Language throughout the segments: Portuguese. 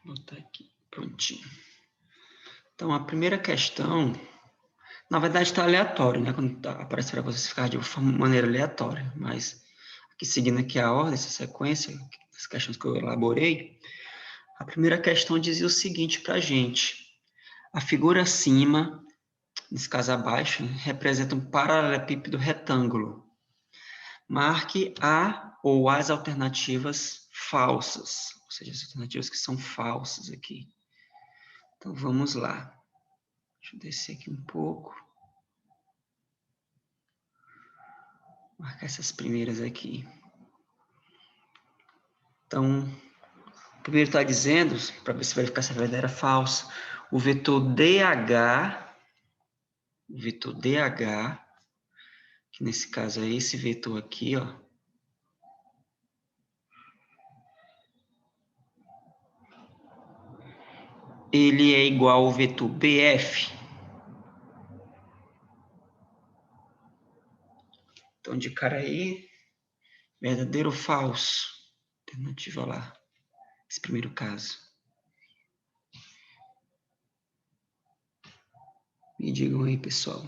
eu botar aqui, prontinho. Então, a primeira questão, na verdade, está aleatório, né? Quando aparece para vocês ficar de maneira aleatória, mas aqui seguindo aqui a ordem, essa sequência, as questões que eu elaborei, a primeira questão dizia o seguinte para a gente: a figura acima, nesse caso abaixo, representa um paralelepípedo retângulo. Marque a ou as alternativas falsas, ou seja, as alternativas que são falsas aqui. Então, vamos lá. Deixa eu descer aqui um pouco. Marcar essas primeiras aqui. Então, o primeiro está dizendo, para ver se vai ficar se é verdadeira ou falsa, o vetor DH, que nesse caso é esse vetor aqui, ó, ele é igual ao vetor BF. Então, de cara aí, verdadeiro ou falso? Alternativa lá, esse primeiro caso. Me digam aí, pessoal.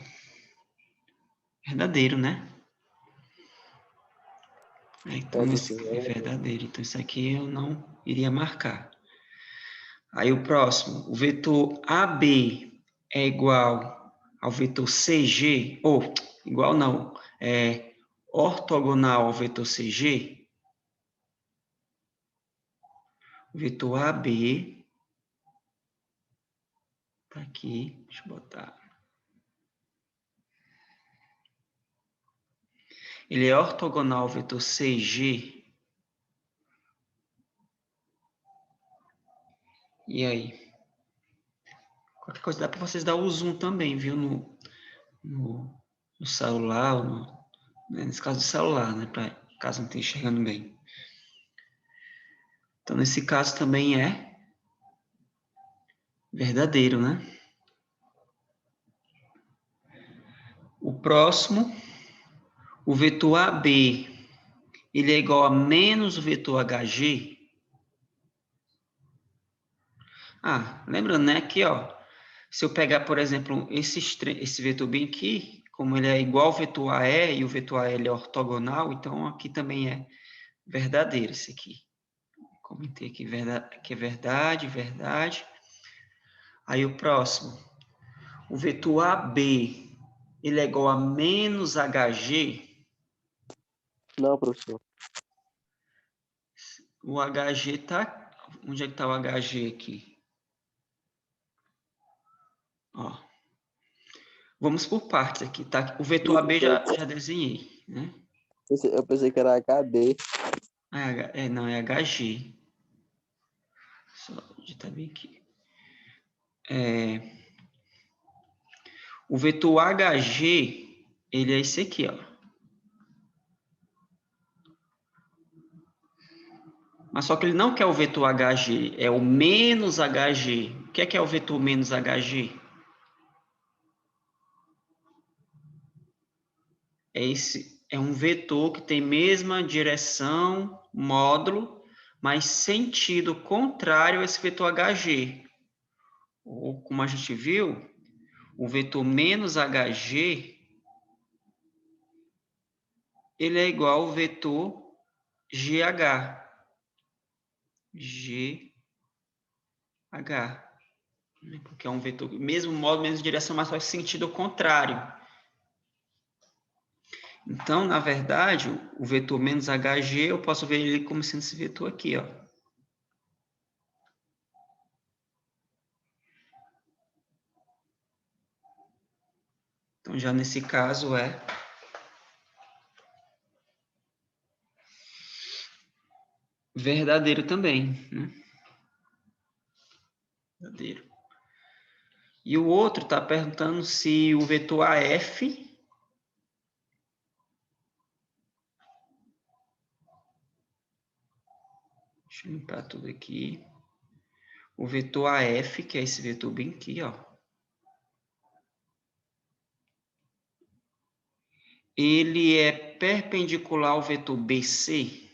Verdadeiro, né? Então, esse é verdadeiro. Então, isso aqui eu não iria marcar. Aí, o próximo. O vetor AB é igual ao vetor CG, ou igual não, é ortogonal ao vetor CG. O vetor AB, tá aqui, deixa eu botar. Ele é ortogonal ao vetor CG. E aí? Qualquer coisa dá para vocês dar o zoom também, viu? No celular, nesse caso do celular, né? Pra, caso não esteja enxergando bem. Então, nesse caso também é verdadeiro, né? O próximo, o vetor AB, ele é igual a menos o vetor HG. Ah, lembrando, né? Aqui, ó, se eu pegar, por exemplo, esse vetor bem aqui, como ele é igual ao vetor AE e o vetor AE ele é ortogonal, então aqui também é verdadeiro esse aqui. Comentei aqui que é verdade, verdade. Aí o próximo, o vetor AB, ele é igual a menos HG. Não, professor. O HG tá... Onde é que tá o HG aqui? Ó. Vamos por partes aqui, tá? O vetor AB já desenhei, né? Eu pensei que era HD. Não, é HG. Só digitar bem aqui. O vetor HG, ele é esse aqui, ó. Mas só que ele não quer o vetor HG, é o menos HG. O que é o vetor menos HG? É um vetor que tem mesma direção, módulo, mas sentido contrário a esse vetor HG. Ou, como a gente viu, o vetor menos HG, ele é igual ao vetor GH. GH. Porque é um vetor, mesmo módulo, mesma direção, mas faz sentido contrário. Então, na verdade, o vetor menos HG, eu posso ver ele como sendo esse vetor aqui, ó. Então, já nesse caso é verdadeiro também, né? Verdadeiro. E o outro está perguntando se o vetor AF deixa eu limpar tudo aqui. O vetor AF, que é esse vetor bem aqui, ó. Ele é perpendicular ao vetor BC,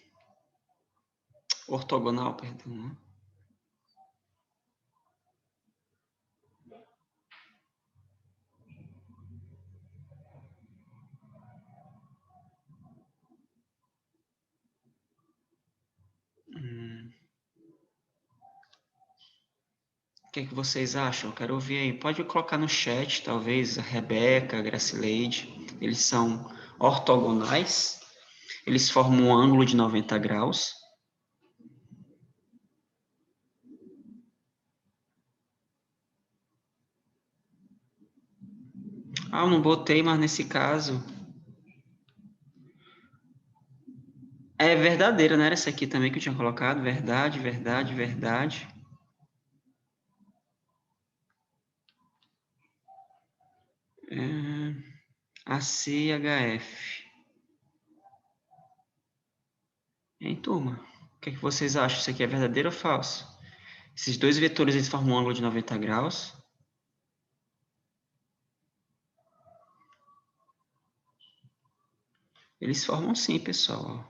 ortogonal, perdão. O que vocês acham? Eu quero ouvir aí. Pode colocar no chat, talvez, a Rebeca, a Gracileide. Eles são ortogonais. Eles formam um ângulo de 90 graus. Ah, eu não botei, mas nesse caso... É verdadeira, não era essa aqui também que eu tinha colocado? Verdade, verdade, verdade. ACHF. Hein, turma? O que vocês acham? Isso aqui é verdadeiro ou falso? Esses dois vetores, eles formam um ângulo de 90 graus. Eles formam sim, pessoal.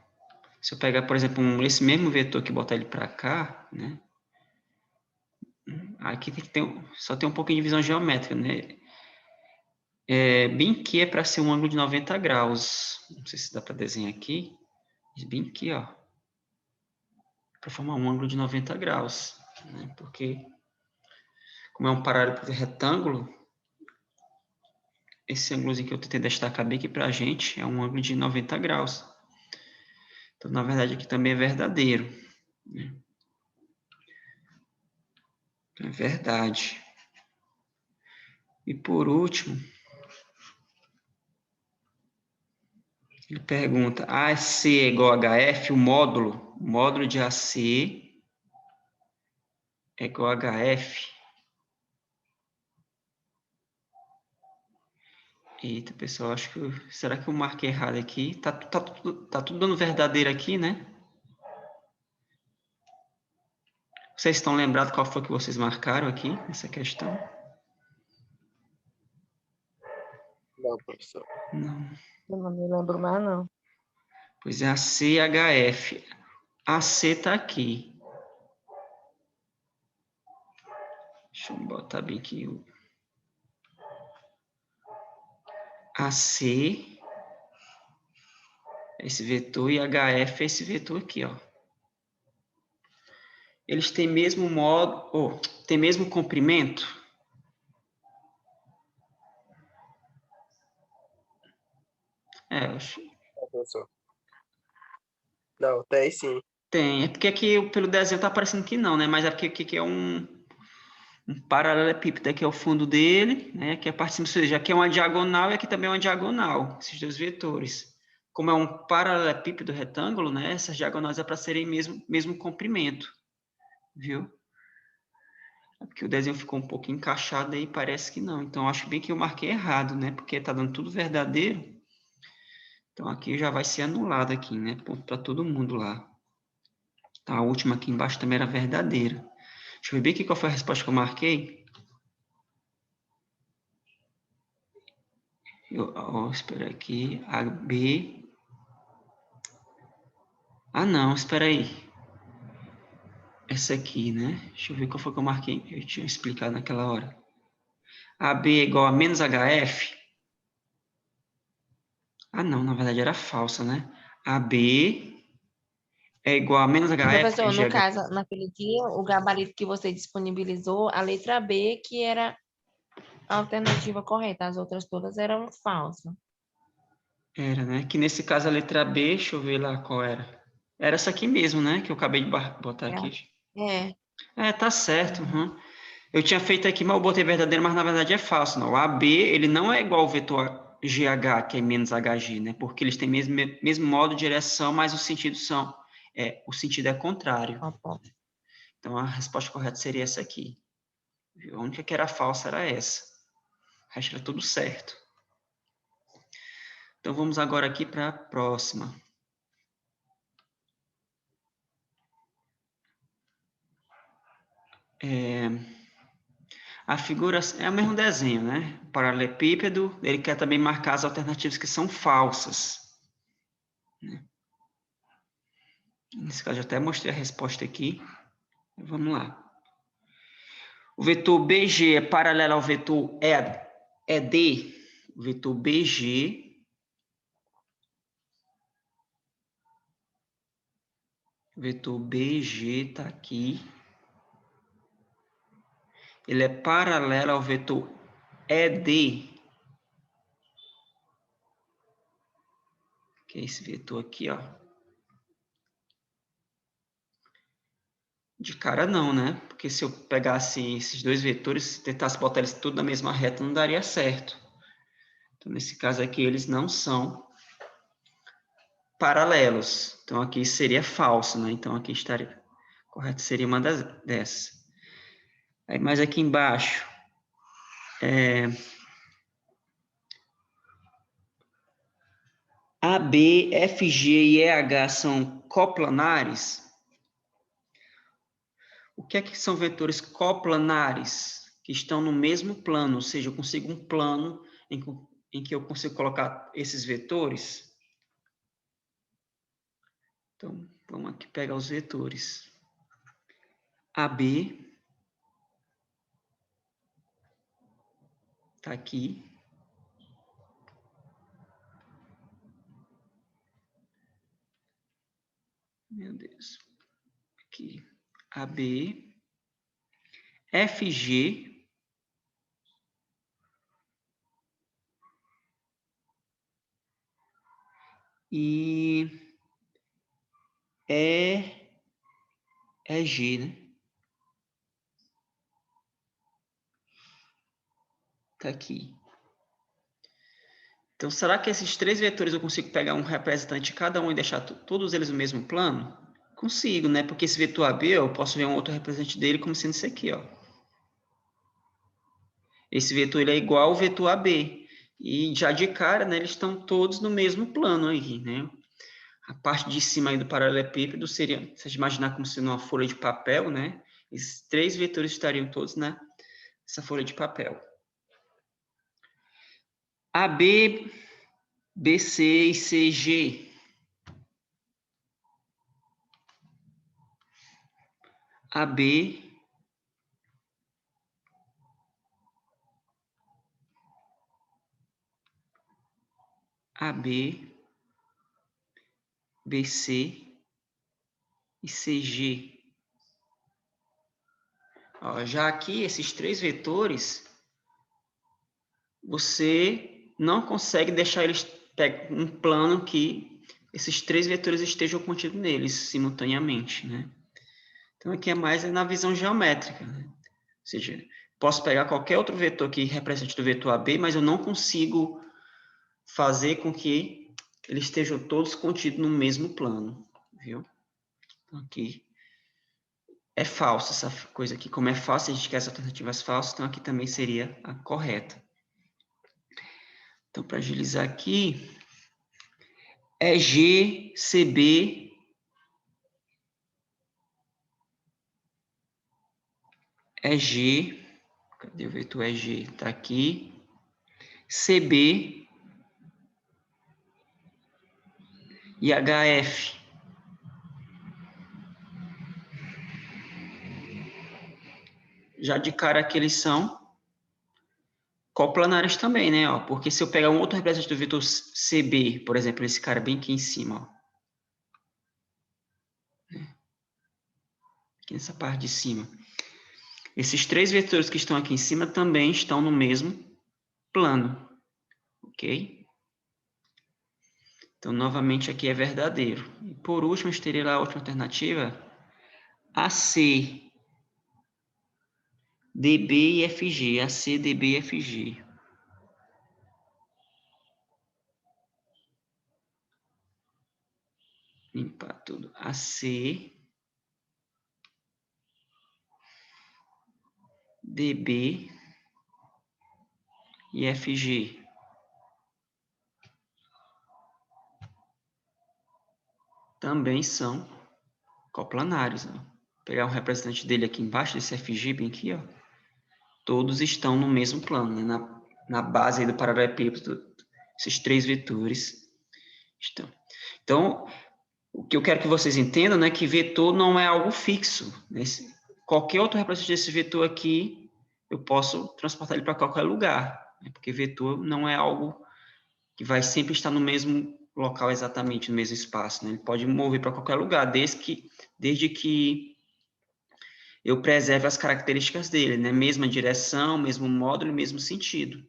Se eu pegar, por exemplo, esse mesmo vetor aqui e botar ele para cá, né? Aqui tem que ter, só tem um pouquinho de divisão geométrica, né? Bem que é para ser um ângulo de 90 graus. Não sei se dá para desenhar aqui. Mas bem aqui, ó. Para formar um ângulo de 90 graus. Né? Porque, como é um paralelepípedo retângulo, esse ângulozinho que eu tentei destacar bem aqui para a gente é um ângulo de 90 graus. Então, na verdade, aqui também é verdadeiro. Né? É verdade. E por último, ele pergunta, AC é igual a HF, o módulo de AC é igual a HF. Eita, pessoal, acho que será que eu marquei errado aqui? Tá tudo dando verdadeiro aqui, né? Vocês estão lembrados qual foi que vocês marcaram aqui nessa questão? Não, professor. Não. Eu não me lembro mais, não. Pois é, ACHF. AC está aqui. Deixa eu botar bem aqui. AC, esse vetor, e HF é esse vetor aqui, ó. Eles têm mesmo modo, tem mesmo comprimento? Eu acho. Não, professor. Não, tem sim. Tem. É porque aqui pelo desenho tá parecendo que não, né? Mas é porque aqui é um paralelepípedo, aqui é o fundo dele, né? Aqui é a parte de cima, ou seja, aqui é uma diagonal e aqui também é uma diagonal, esses dois vetores. Como é um paralelepípedo retângulo, né? Essas diagonais é para serem mesmo comprimento, viu? É porque o desenho ficou um pouco encaixado aí, parece que não. Então, acho bem que eu marquei errado, né? Porque tá dando tudo verdadeiro. Então, aqui já vai ser anulado aqui, né? Ponto para todo mundo lá. Tá, a última aqui embaixo também era verdadeira. Deixa eu ver bem aqui qual foi a resposta que eu marquei. Espera aqui. A, B. Ah, não, espera aí. Essa aqui, né? Deixa eu ver qual foi que eu marquei. Eu tinha explicado naquela hora. AB é igual a menos HF. Ah, não, na verdade era falsa, né? AB é igual a menos HF Professor, no GH. caso, naquele dia, o gabarito que você disponibilizou, a letra B, que era a alternativa correta, as outras todas eram falsas. Era, né? Que nesse caso a letra B, deixa eu ver lá qual era. Era essa aqui mesmo, né? Que eu acabei de botar aqui. Tá certo. Uhum. Eu tinha feito aqui, mas eu botei verdadeiro, mas na verdade é falso. Não. O AB, ele não é igual ao vetor GH, que é menos HG, né? Porque eles têm mesmo modo de direção, mas os sentidos o sentido é contrário. Então a resposta correta seria essa aqui. A única que era falsa era essa. O resto era tudo certo. Então vamos agora aqui para a próxima. A figura é o mesmo desenho, né? O paralelepípedo, ele quer também marcar as alternativas que são falsas. Nesse caso, eu até mostrei a resposta aqui. Vamos lá. O vetor BG é paralelo ao vetor ED. O vetor BG vetor BG está aqui. Ele é paralelo ao vetor ED, que é esse vetor aqui, ó. De cara não, né? Porque se eu pegasse esses dois vetores, tentasse botar eles tudo na mesma reta, não daria certo. Então, nesse caso aqui, eles não são paralelos. Então, aqui seria falso, né? Então, aqui estaria correto, seria uma dessas. Aí, mais aqui embaixo, AB, FG e EH são coplanares. O que é que são vetores coplanares? Que estão no mesmo plano, ou seja, eu consigo um plano em que eu consigo colocar esses vetores. Então, vamos aqui pegar os vetores. AB está aqui. Meu Deus. Aqui. AB. FG. E EG, né? Está aqui. Então, será que esses três vetores eu consigo pegar um representante de cada um e deixar todos eles no mesmo plano? Consigo, né? Porque esse vetor AB, eu posso ver um outro representante dele como sendo esse aqui, ó. Esse vetor ele é igual ao vetor AB. E já de cara, né, eles estão todos no mesmo plano aí, né? A parte de cima aí do paralelepípedo seria, se a gente imaginar como sendo uma folha de papel, né? Esses três vetores estariam todos nessa folha de papel. AB, BC e CG. AB, BC e CG. Ó, já aqui, esses três vetores, você não consegue deixar eles um plano que esses três vetores estejam contidos neles simultaneamente, né? Então, aqui é mais na visão geométrica, né? Ou seja, posso pegar qualquer outro vetor que represente do vetor AB, mas eu não consigo fazer com que eles estejam todos contidos no mesmo plano, viu? Então, aqui é falso essa coisa aqui. Como é falso, a gente quer as alternativas falsas, então aqui também seria a correta. Então, para agilizar aqui, EG, CB, EG, cadê o vetor EG? Está aqui. CB e HF. Já de cara aqui eles são coplanares também, né? Ó, porque se eu pegar um outro representante do vetor CB, por exemplo, esse cara bem aqui em cima, ó, aqui nessa parte de cima, esses três vetores que estão aqui em cima também estão no mesmo plano, ok? Então, novamente, aqui é verdadeiro. E por último, a gente teria lá a última alternativa, AC, DB e FG, AC, DB e FG. Limpar tudo. AC, DB e FG. Também são coplanares. Ó. Vou pegar um representante dele aqui embaixo, desse FG bem aqui, ó. Todos estão no mesmo plano, né? na base aí do paralelepípedo, esses três vetores estão. Então, o que eu quero que vocês entendam, né, que vetor não é algo fixo. Né? Qualquer outro representante desse vetor aqui, eu posso transportar ele para qualquer lugar, né? Porque vetor não é algo que vai sempre estar no mesmo local exatamente no mesmo espaço, né? Ele pode mover para qualquer lugar, desde que eu preserve as características dele, né? Mesma direção, mesmo módulo, mesmo sentido.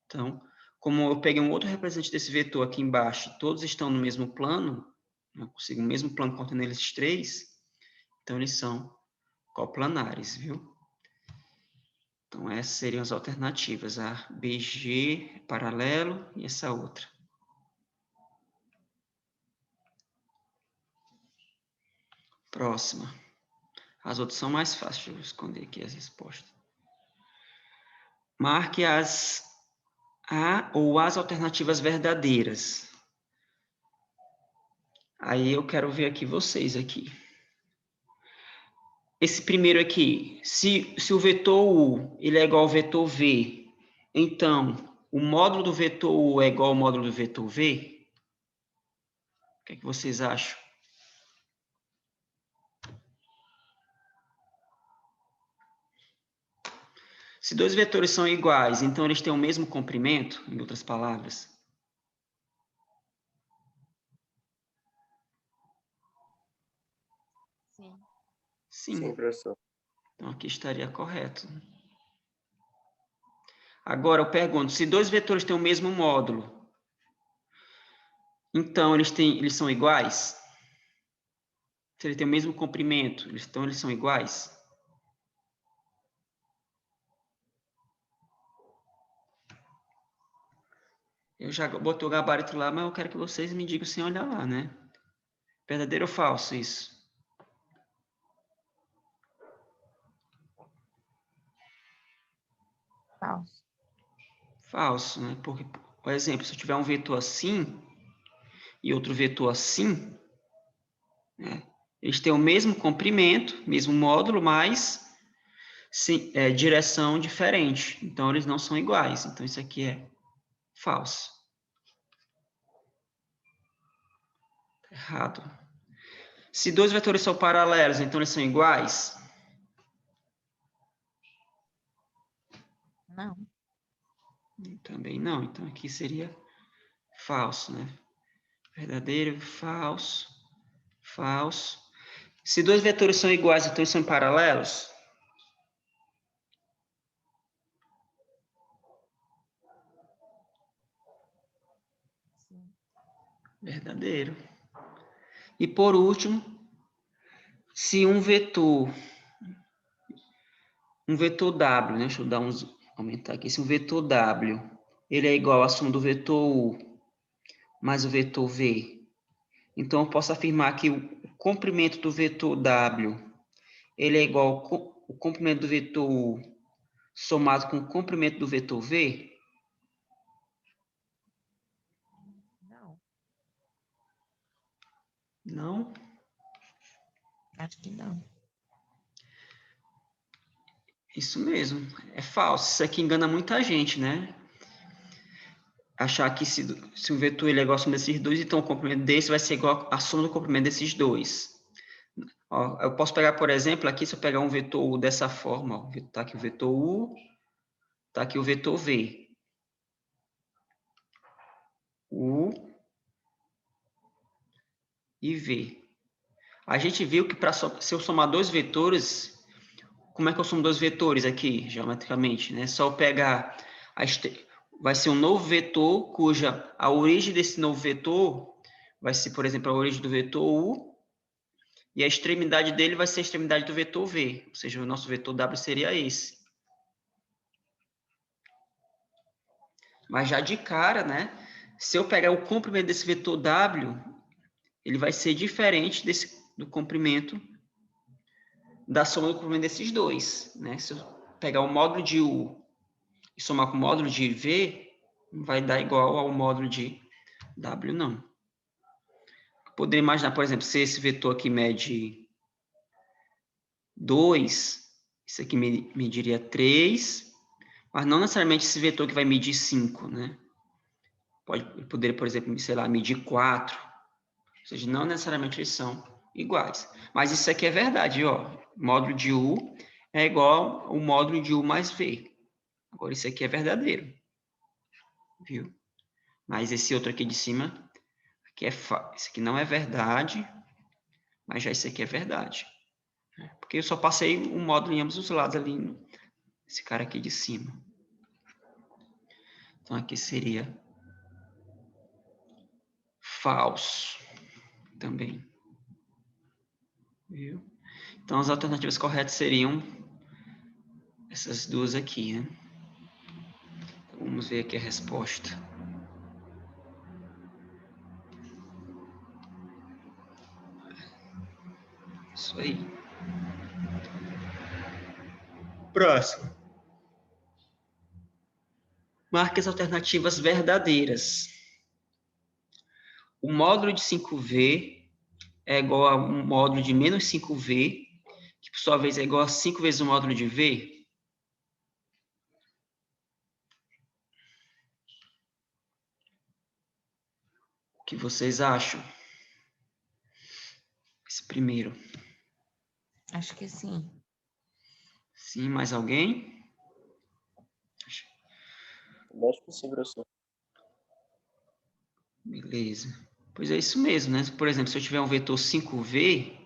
Então, como eu peguei um outro representante desse vetor aqui embaixo, todos estão no mesmo plano, eu consigo o mesmo plano contendo eles três, então eles são coplanares, viu? Então, essas seriam as alternativas, a BG paralelo e essa outra. Próxima. As outras são mais fáceis, deixa eu esconder aqui as respostas. Marque ou as alternativas verdadeiras. Aí eu quero ver aqui vocês aqui. Esse primeiro aqui, se o vetor U ele é igual ao vetor V, então o módulo do vetor U é igual ao módulo do vetor V? O que é que vocês acham? Se dois vetores são iguais, então eles têm o mesmo comprimento, em outras palavras? Sim. Sim. Sim, professor. Então aqui estaria correto. Agora eu pergunto, se dois vetores têm o mesmo módulo, então eles são iguais? Se ele tem o mesmo comprimento, então eles são iguais? Eu já botei o gabarito lá, mas eu quero que vocês me digam sem olhar lá, né? Verdadeiro ou falso isso? Falso. Falso, né? Porque, por exemplo, se eu tiver um vetor assim e outro vetor assim, né? Eles têm o mesmo comprimento, mesmo módulo, mas direção diferente. Então, eles não são iguais. Então, isso aqui é falso. Errado. Se dois vetores são paralelos, então eles são iguais? Não. Também não. Então, aqui seria falso, né? Verdadeiro, falso, falso. Se dois vetores são iguais, então eles são paralelos? Sim. Verdadeiro. E por último, se um vetor W, né? Deixa eu aumentar aqui. Se um vetor W, ele é igual à soma do vetor U mais o vetor V, então eu posso afirmar que o comprimento do vetor W, ele é igual ao comprimento do vetor U somado com o comprimento do vetor V? Não. Não. Acho que não. Isso mesmo, é falso. Isso aqui engana muita gente, né? Achar que se o vetor ele é igual à soma desses dois, então o comprimento desse vai ser igual à soma do comprimento desses dois. Ó, eu posso pegar, por exemplo, aqui, se eu pegar um vetor U dessa forma, ó, tá aqui o vetor U, tá aqui o vetor V. U e V. A gente viu que se eu somar dois vetores, como é que eu somo dois vetores aqui, geometricamente? Né? Só eu pegar, vai ser um novo vetor, cuja a origem desse novo vetor vai ser, por exemplo, a origem do vetor U, e a extremidade dele vai ser a extremidade do vetor V, ou seja, o nosso vetor W seria esse. Mas já de cara, né? Se eu pegar o comprimento desse vetor W, ele vai ser diferente do comprimento da soma do comprimento desses dois, né? Se eu pegar o módulo de U e somar com o módulo de V, não vai dar igual ao módulo de W, não. Poderia imaginar, por exemplo, se esse vetor aqui mede 2, isso aqui mediria 3, mas não necessariamente esse vetor que vai medir 5, né? Poderia, por exemplo, sei lá, medir 4. Ou seja, não necessariamente eles são iguais. Mas isso aqui é verdade, ó. Módulo de U é igual ao módulo de U mais V. Agora, isso aqui é verdadeiro. Viu? Mas esse outro aqui de cima que isso aqui não é verdade, mas já isso aqui é verdade. Porque eu só passei o módulo em ambos os lados ali, esse cara aqui de cima. Então, aqui seria falso também. Viu? Então, as alternativas corretas seriam essas duas aqui, né? Então, vamos ver aqui a resposta. Isso aí. Próximo. Marque as alternativas verdadeiras. O módulo de 5V é igual a um módulo de menos 5V, que por sua vez é igual a 5 vezes o módulo de V. O que vocês acham? Esse primeiro. Acho que sim. Sim, mais alguém? Acho que sim, professor. Beleza. Pois é isso mesmo, né? Por exemplo, se eu tiver um vetor 5V,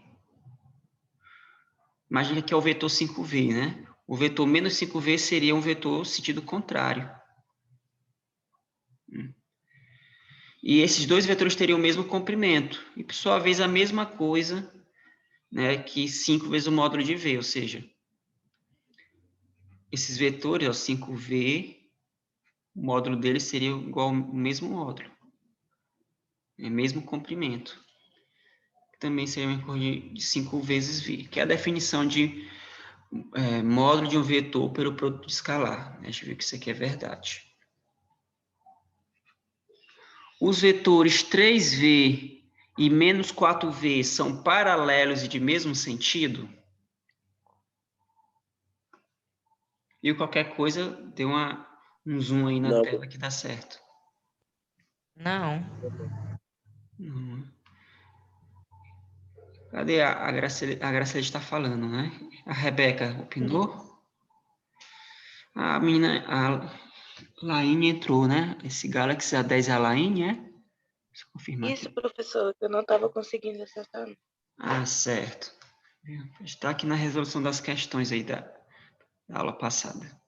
imagina que é o vetor 5V, né? O vetor menos 5V seria um vetor sentido contrário. E esses dois vetores teriam o mesmo comprimento. E, por sua vez, a mesma coisa, né, que 5 vezes o módulo de V, ou seja, esses vetores, ó, 5V, o módulo deles seria igual ao mesmo módulo. Mesmo comprimento. Também seria uma cor de 5 vezes V, que é a definição de módulo de um vetor pelo produto escalar. Deixa eu ver que isso aqui é verdade. Os vetores 3V e menos 4V são paralelos e de mesmo sentido? E qualquer coisa, dê um zoom aí na Não, tela que dá certo. Não. Cadê a Graciela? A Graciela está falando, né? A Rebeca opinou? A menina, a Laine entrou, né? Esse Galaxy A10 é a Laine, é? Deixa eu confirmar Isso, aqui. professor, eu não estava conseguindo acessar. Ah, certo. Está aqui na resolução das questões aí da aula passada.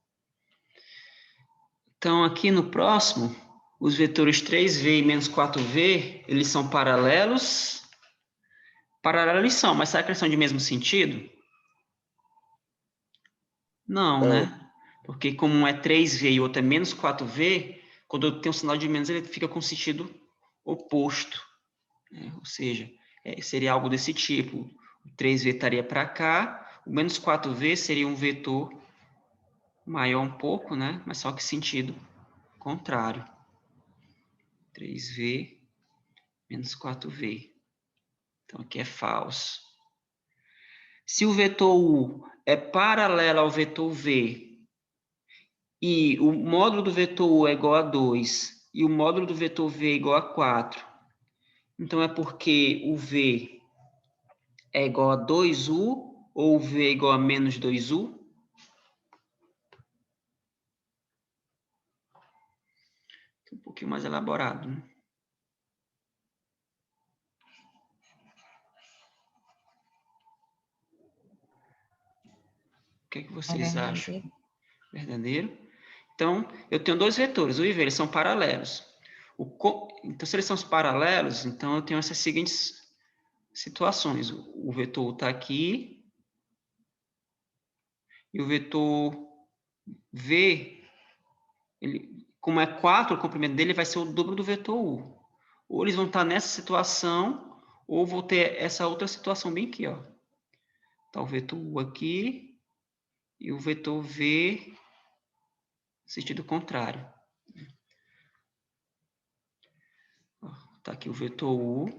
Então, aqui no próximo, os vetores 3V e menos 4V, eles são paralelos? Paralelos eles são, mas será que eles são de mesmo sentido? Não, né? Porque como um é 3V e o outro é menos 4V, quando eu tenho um sinal de menos, ele fica com sentido oposto. Né? Ou seja, seria algo desse tipo. O 3V estaria para cá, o menos 4V seria um vetor maior um pouco, né? Mas só que sentido contrário. 3V menos 4V. Então, aqui é falso. Se o vetor U é paralelo ao vetor V e o módulo do vetor U é igual a 2 e o módulo do vetor V é igual a 4, então é porque o V é igual a 2U ou o V é igual a menos 2U? Um pouquinho mais elaborado, né? O que é que vocês acham? Verdadeiro? Então, eu tenho dois vetores, o e v, eles são paralelos. Então, se eles são paralelos, então eu tenho essas seguintes situações. O vetor U está aqui, e o vetor V, como é 4, o comprimento dele vai ser o dobro do vetor U. Ou eles vão estar nessa situação, ou vou ter essa outra situação bem aqui, ó. Tá o vetor U aqui, e o vetor V, sentido contrário. Tá aqui o vetor U.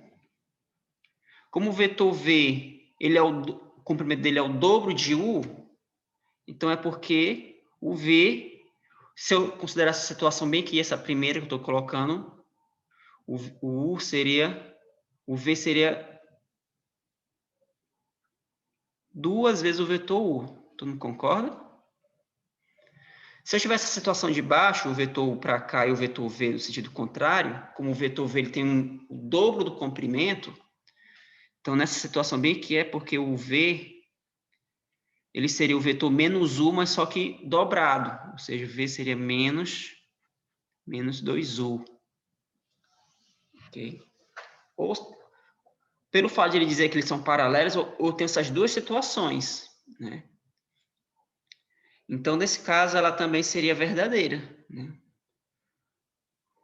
Como o vetor V, o comprimento dele é o dobro de U, então é porque o V, se eu considerar essa situação bem aqui, essa primeira que eu estou colocando, o V seria 2 vezes o vetor U. Tu não concorda? Se eu tivesse a situação de baixo, o vetor para cá e o vetor v no sentido contrário, como o vetor v ele tem o dobro do comprimento, então nessa situação bem aqui é porque o v ele seria o vetor menos 1, mas só que dobrado, ou seja, v seria menos 2u. Ok? Ou, pelo fato de ele dizer que eles são paralelos, ou tem essas duas situações, né? Então, nesse caso, ela também seria verdadeira, né?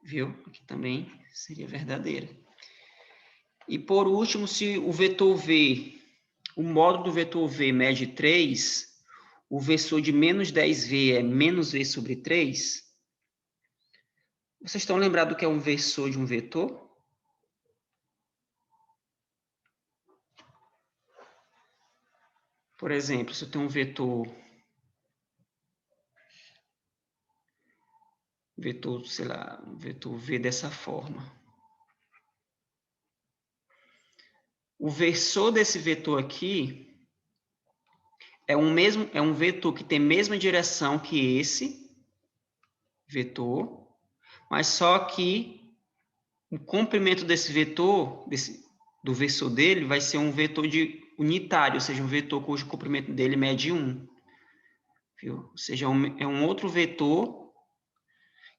Viu? Aqui também seria verdadeira. E, por último, se o vetor v, o módulo do vetor v mede 3, o versor de menos 10v é menos v sobre 3. Vocês estão lembrados do que é um versor de um vetor? Por exemplo, se eu tenho um vetor, sei lá, um vetor v dessa forma. O versor desse vetor aqui é um vetor que tem a mesma direção que esse vetor, mas só que o comprimento desse vetor, do versor dele, vai ser um vetor unitário, ou seja, um vetor cujo comprimento dele mede 1. Viu? Ou seja, é um outro vetor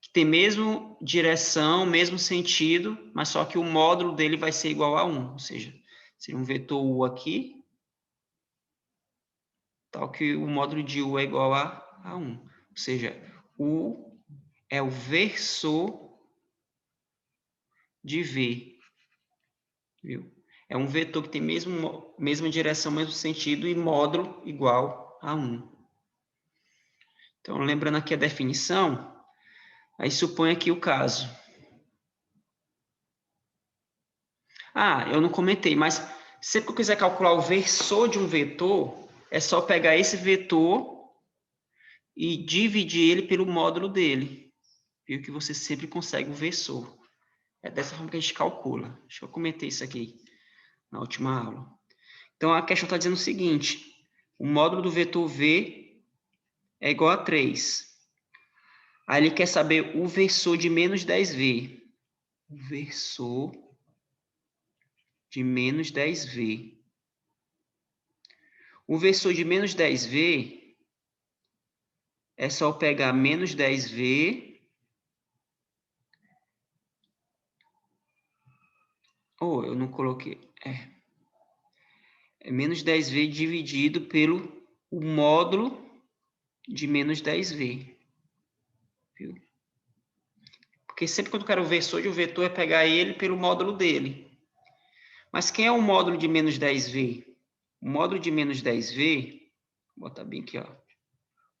que tem mesmo direção, mesmo sentido, mas só que o módulo dele vai ser igual a 1. Ou seja, seria um vetor U aqui, tal que o módulo de U é igual a 1. Ou seja, U é o versor de V. Viu? É um vetor que tem mesma direção, mesmo sentido e módulo igual a 1. Então, lembrando aqui a definição, aí supõe aqui o caso. Ah, eu não comentei, mas sempre que eu quiser calcular o versor de um vetor, é só pegar esse vetor e dividir ele pelo módulo dele. Viu que você sempre consegue o versor. É dessa forma que a gente calcula. Acho que eu comentei isso aqui na última aula. Então, a questão está dizendo o seguinte. O módulo do vetor V é igual a 3. Aí ele quer saber o versor de menos 10V. O versor de menos 10V. O versor de menos 10V é só eu pegar menos 10V. Oh, eu não coloquei. É menos 10V dividido pelo o módulo de menos 10V. Viu? Porque sempre quando eu quero o versor de um vetor é pegar ele pelo módulo dele. Mas quem é o módulo de menos 10V? O módulo de menos 10V, vou botar bem aqui, ó.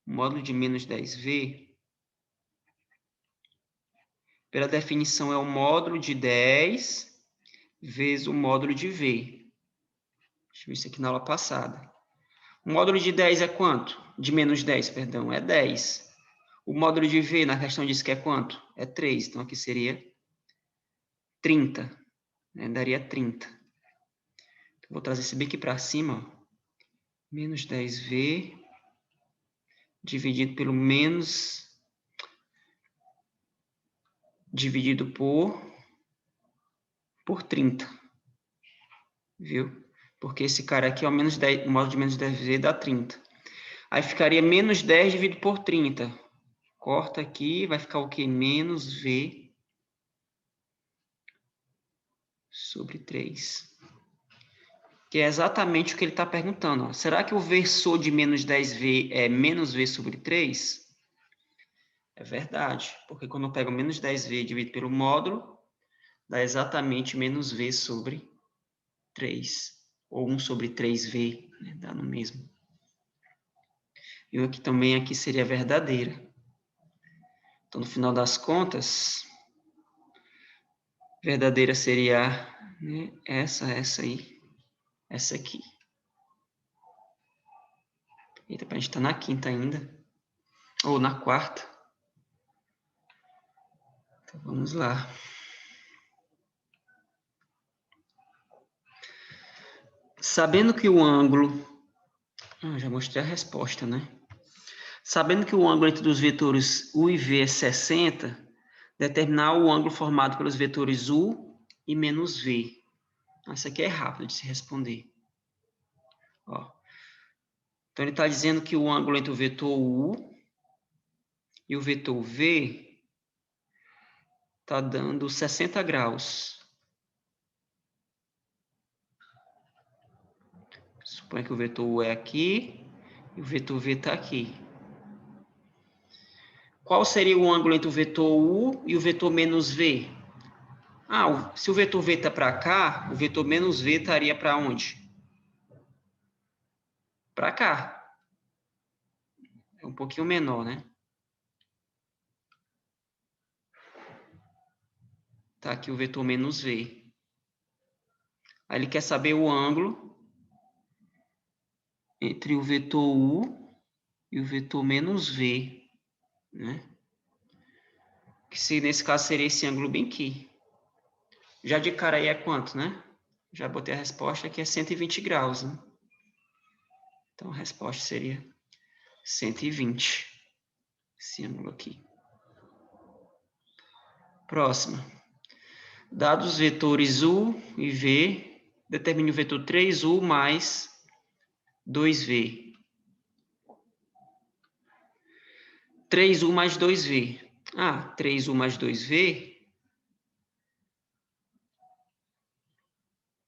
O módulo de menos 10V, pela definição, é o módulo de 10 vezes o módulo de V. Deixa eu ver isso aqui na aula passada. O módulo de 10 é quanto? De menos 10, perdão, é 10. O módulo de V, na questão diz que é quanto? É 3. Então, aqui seria 30. Né? Daria 30. Então, vou trazer esse bem aqui para cima. Ó. Menos 10V dividido pelo menos... dividido por 30. Viu? Porque esse cara aqui é o menos 10, o módulo de menos 10V dá 30. Aí ficaria menos 10 dividido por 30. Corta aqui, vai ficar o quê? Menos V sobre 3. Que é exatamente o que ele está perguntando. Ó. Será que o versor de menos 10V é menos V sobre 3? É verdade, porque quando eu pego menos 10V dividido pelo módulo, dá exatamente menos V sobre 3. Ou 1 sobre 3V, né? Dá no mesmo. E aqui também aqui seria verdadeira. Então, no final das contas, verdadeira seria, né, essa aí, essa aqui. Eita, a gente está na quinta ainda. Ou na quarta. Então, vamos lá. Sabendo que o ângulo... já mostrei a resposta, né? Sabendo que o ângulo entre os vetores U e V é 60, determinar o ângulo formado pelos vetores U e menos V. Isso aqui é rápido de se responder. Ó. Então, ele está dizendo que o ângulo entre o vetor U e o vetor V está dando 60 graus. Suponha que o vetor U é aqui e o vetor V está aqui. Qual seria o ângulo entre o vetor U e o vetor menos V? Se o vetor V está para cá, o vetor menos V estaria para onde? Para cá. É um pouquinho menor, né? Tá aqui o vetor menos V. Aí ele quer saber o ângulo entre o vetor U e o vetor menos V, né? Que nesse caso seria esse ângulo bem aqui. Já de cara aí é quanto, né? Já botei a resposta que é 120 graus, né? Então a resposta seria 120. Esse ângulo aqui. Próxima. Dados os vetores U e V, determine o vetor 3U mais 2V. 3U mais 2V. 3U mais 2V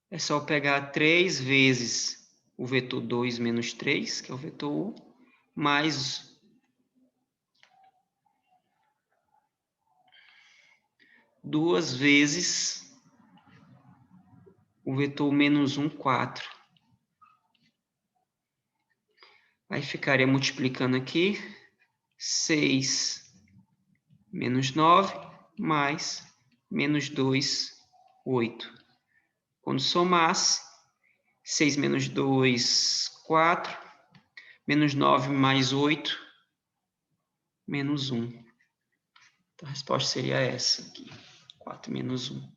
é só pegar 3 vezes o vetor 2 menos 3, que é o vetor U, mais 2 vezes o vetor menos 1, 4. Aí ficaria multiplicando aqui 6 menos 9 mais menos 2, 8. Quando somasse, 6 menos 2, 4, menos 9 mais 8, menos 1. Então, a resposta seria essa aqui, 4 menos 1.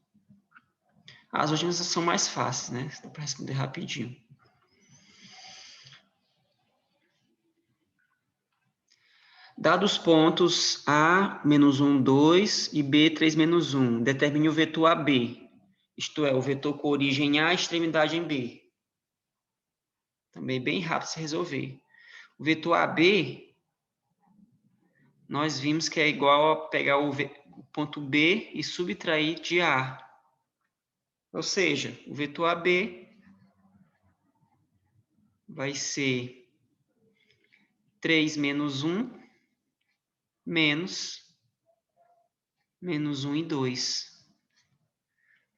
As últimas são mais fáceis, né? Dá para responder rapidinho. Dados os pontos A, menos 1, 2 e B, 3, menos 1, determine o vetor AB. Isto é, o vetor com origem A e extremidade em B. Também bem rápido de se resolver. O vetor AB, nós vimos que é igual a pegar o ponto B e subtrair de A. Ou seja, o vetor AB vai ser 3 menos 1, menos 1 e 2.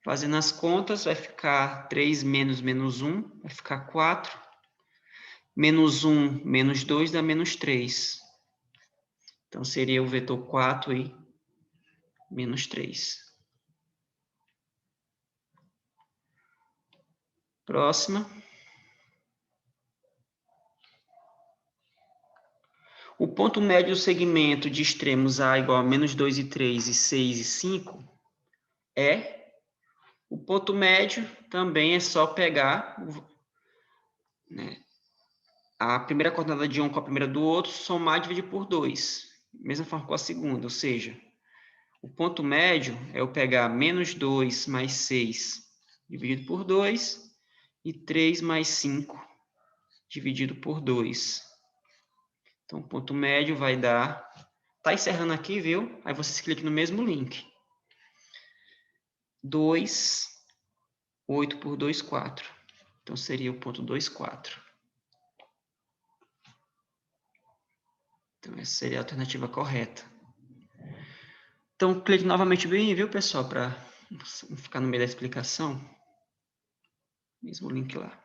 Fazendo as contas, vai ficar 3 menos menos 1, vai ficar 4. Menos 1, menos 2 dá menos 3. Então, seria o vetor 4 e menos 3. Próxima. O ponto médio do segmento de extremos A igual a menos 2 e 3 e 6 e 5 é... O ponto médio também é só pegar a primeira coordenada de um com a primeira do outro, somar e dividir por 2. Mesma forma com a segunda, ou seja, o ponto médio é eu pegar menos 2 mais 6 dividido por 2 e 3 mais 5 dividido por 2. Então, o ponto médio vai dar... Tá encerrando aqui, viu? Aí vocês clicam no mesmo link. 2, 8 por 2, 4. Então, seria o ponto 2, 4. Então, essa seria a alternativa correta. Então, clique novamente bem, viu, pessoal, para não ficar no meio da explicação. Mesmo link lá.